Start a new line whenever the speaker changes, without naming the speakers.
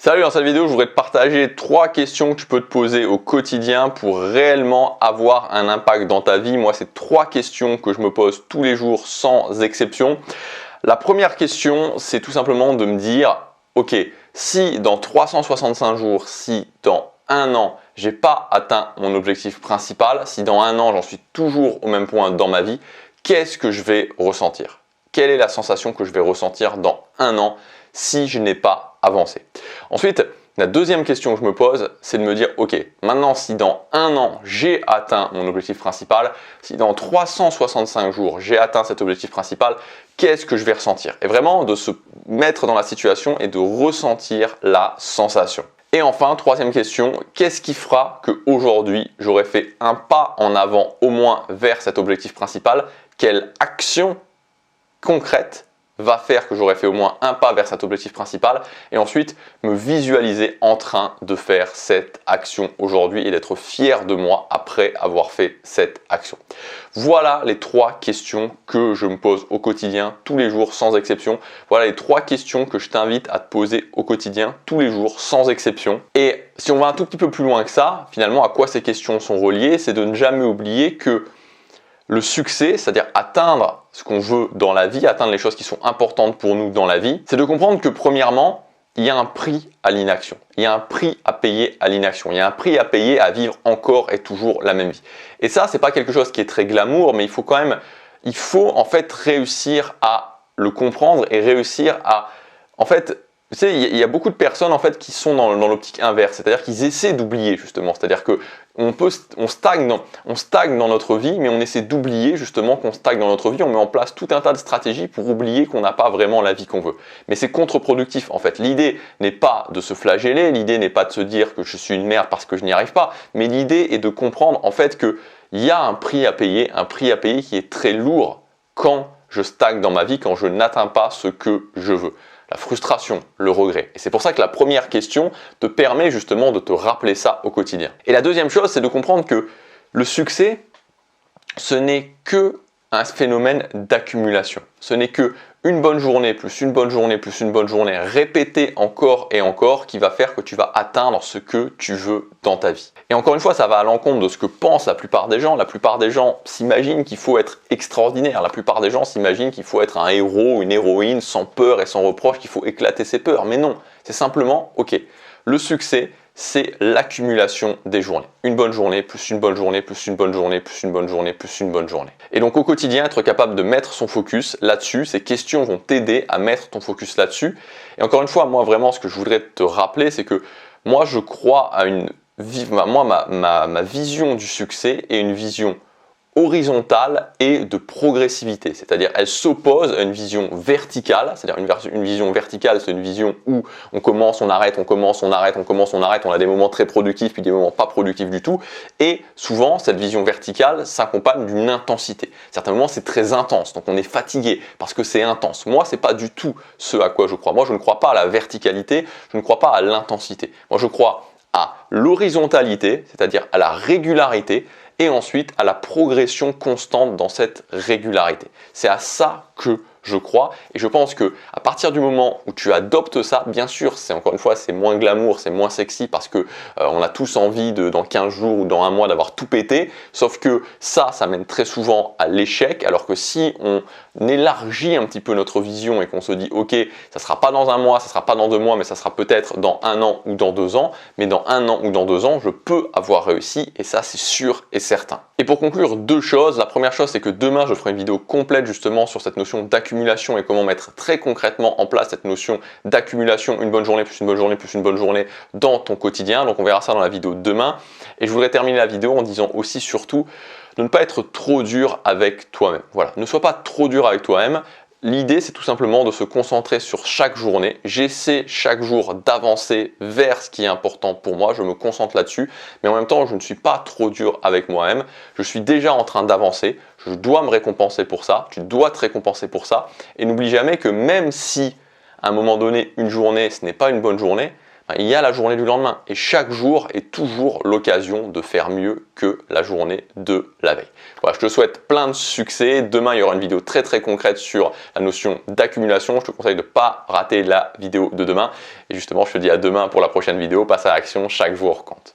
Salut, dans cette vidéo, je voudrais te partager 3 questions que tu peux te poser au quotidien pour réellement avoir un impact dans ta vie. Moi, c'est 3 questions que je me pose tous les jours sans exception. La première question, c'est tout simplement de me dire, ok, si dans 365 jours, si dans un an, j'ai pas atteint mon objectif principal, si dans un an, j'en suis toujours au même point dans ma vie, qu'est-ce que je vais ressentir? Quelle est la sensation que je vais ressentir dans un an si je n'ai pas avancé? Ensuite, la deuxième question que je me pose, c'est de me dire, ok, maintenant si dans un an, j'ai atteint mon objectif principal, si dans 365 jours, j'ai atteint cet objectif principal, qu'est-ce que je vais ressentir? Et vraiment de se mettre dans la situation et de ressentir la sensation. Et enfin, troisième question, qu'est-ce qui fera qu'aujourd'hui, j'aurai fait un pas en avant au moins vers cet objectif principal? Quelle action concrète va faire que j'aurai fait au moins un pas vers cet objectif principal et ensuite me visualiser en train de faire cette action aujourd'hui et d'être fier de moi après avoir fait cette action. Voilà les 3 questions que je me pose au quotidien tous les jours sans exception. Voilà les 3 questions que je t'invite à te poser au quotidien tous les jours sans exception. Et si on va un tout petit peu plus loin que ça, finalement à quoi ces questions sont reliées, c'est de ne jamais oublier que le succès, c'est-à-dire atteindre ce qu'on veut dans la vie, atteindre les choses qui sont importantes pour nous dans la vie, c'est de comprendre que premièrement, il y a un prix à l'inaction. Il y a un prix à payer à l'inaction. Il y a un prix à payer à vivre encore et toujours la même vie. Et ça, c'est pas quelque chose qui est très glamour, mais il faut en fait réussir à le comprendre et réussir à, en fait, tu sais, il y a beaucoup de personnes en fait qui sont dans l'optique inverse, c'est-à-dire qu'ils essaient d'oublier justement, c'est-à-dire que on stagne dans notre vie, mais on essaie d'oublier justement qu'on stagne dans notre vie, on met en place tout un tas de stratégies pour oublier qu'on n'a pas vraiment la vie qu'on veut. Mais c'est contre-productif en fait. L'idée n'est pas de se flageller, l'idée n'est pas de se dire que je suis une merde parce que je n'y arrive pas, mais l'idée est de comprendre en fait qu'il y a un prix à payer qui est très lourd quand je stagne dans ma vie, quand je n'atteins pas ce que je veux. La frustration, le regret. Et c'est pour ça que la première question te permet justement de te rappeler ça au quotidien. Et la deuxième chose, c'est de comprendre que le succès, ce n'est que un phénomène d'accumulation. Ce n'est que une bonne journée, plus une bonne journée, plus une bonne journée, répétée encore et encore, qui va faire que tu vas atteindre ce que tu veux dans ta vie. Et encore une fois, ça va à l'encontre de ce que pensent la plupart des gens. La plupart des gens s'imaginent qu'il faut être extraordinaire. La plupart des gens s'imaginent qu'il faut être un héros, une héroïne, sans peur et sans reproche, qu'il faut éclater ses peurs. Mais non, c'est simplement, ok, le succès, c'est l'accumulation des journées. Une bonne journée, plus une bonne journée, plus une bonne journée, plus une bonne journée, plus une bonne journée. Et donc au quotidien, être capable de mettre son focus là-dessus, ces questions vont t'aider à mettre ton focus là-dessus. Et encore une fois, moi vraiment, ce que je voudrais te rappeler, c'est que moi je crois à ma vision du succès est une vision horizontale et de progressivité, c'est-à-dire elle s'oppose à une vision verticale, c'est-à-dire une vision verticale, c'est une vision où on commence, on arrête, on commence, on arrête, on commence, on arrête, on a des moments très productifs puis des moments pas productifs du tout, et souvent cette vision verticale s'accompagne d'une intensité. À certains moments c'est très intense, donc on est fatigué parce que c'est intense. Moi c'est pas du tout ce à quoi je crois. Moi je ne crois pas à la verticalité, je ne crois pas à l'intensité. Moi je crois à l'horizontalité, c'est-à-dire à la régularité, et ensuite à la progression constante dans cette régularité. C'est à ça que je crois, et je pense que à partir du moment où tu adoptes ça, bien sûr, c'est encore une fois, c'est moins glamour, c'est moins sexy parce que on a tous envie dans 15 jours ou dans un mois d'avoir tout pété, sauf que ça mène très souvent à l'échec, alors que si on élargit un petit peu notre vision et qu'on se dit ok, ça sera pas dans un mois, ça sera pas dans 2 mois, mais ça sera peut-être dans 1 an ou dans 2 ans, mais dans 1 an ou dans 2 ans, je peux avoir réussi, et ça c'est sûr et certain. Et pour conclure, 2 choses. La première chose, c'est que demain je ferai une vidéo complète justement sur cette notion d'accumulation et comment mettre très concrètement en place cette notion d'accumulation, une bonne journée, plus une bonne journée, plus une bonne journée dans ton quotidien. Donc on verra ça dans la vidéo demain. Et je voudrais terminer la vidéo en disant aussi surtout de ne pas être trop dur avec toi-même. Voilà, ne sois pas trop dur avec toi-même. L'idée, c'est tout simplement de se concentrer sur chaque journée. J'essaie chaque jour d'avancer vers ce qui est important pour moi. Je me concentre là-dessus. Mais en même temps, je ne suis pas trop dur avec moi-même. Je suis déjà en train d'avancer. Je dois me récompenser pour ça. Tu dois te récompenser pour ça. Et n'oublie jamais que même si, à un moment donné, une journée, ce n'est pas une bonne journée, il y a la journée du lendemain et chaque jour est toujours l'occasion de faire mieux que la journée de la veille. Voilà, je te souhaite plein de succès. Demain, il y aura une vidéo très concrète sur la notion d'accumulation. Je te conseille de ne pas rater la vidéo de demain. Et justement, je te dis à demain pour la prochaine vidéo. Passe à l'action, chaque jour compte.